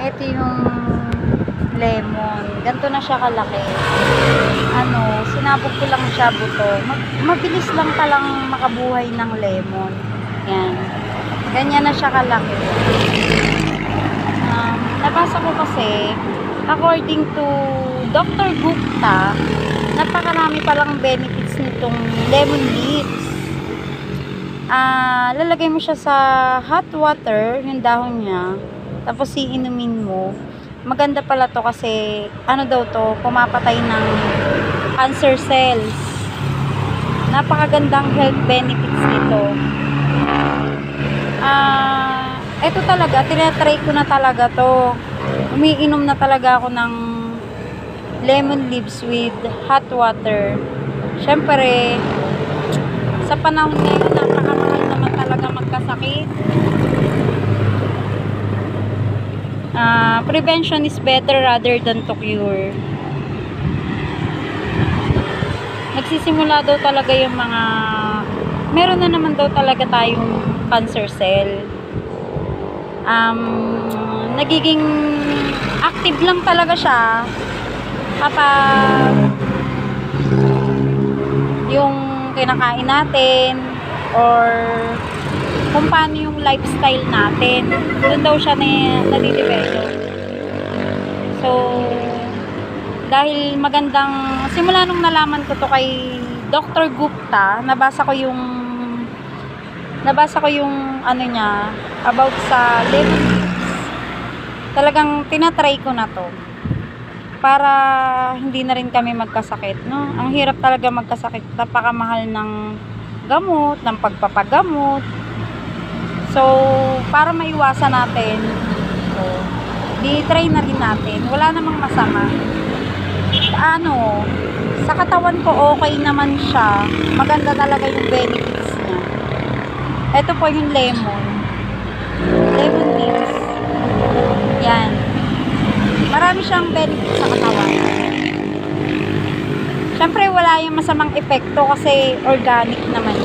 Ito yung lemon. Ganito na siya kalaki. Sinabog ko lang siya buto. Mabilis lang palang makabuhay ng lemon. Yan. Ganyan na siya kalaki. Nabasa ko kasi, according to Dr. Gupta, napakarami palang benefits nitong lemon leaves. Lalagay mo siya sa hot water, yung dahon niya, tapos iinumin mo. Maganda pala to kasi pumapatay ng cancer cells. Napakagandang health benefits nito. Ito talaga, tinatry ko na talaga to. Umiinom na talaga ako ng lemon leaves with hot water. Syempre, sa panahon ngayon, napakamahal naman talaga magkasakit. Prevention is better rather than to cure. Nagsisimula daw talaga yung meron na naman daw talaga tayong cancer cell. Nagiging active lang talaga siya kapag yung kinakain natin or kung paano yung lifestyle natin, doon daw siya nadidevelop. So dahil simula nung nalaman ko to kay Dr. Gupta, nabasa ko yung niya about sa lemon leaves. Talagang tinatry ko na to para hindi na rin kami magkasakit, no? Ang hirap talaga magkasakit, napakamahal ng gamot, ng pagpapagamot. So para maiwasan natin, di-try na din natin. Wala namang masama. Sa katawan ko okay naman siya. Maganda talaga yung benefits niya. Ito po yung lemon leaves. Yan. Marami siyang benefits sa katawan. Syempre wala yung masamang epekto kasi organic naman.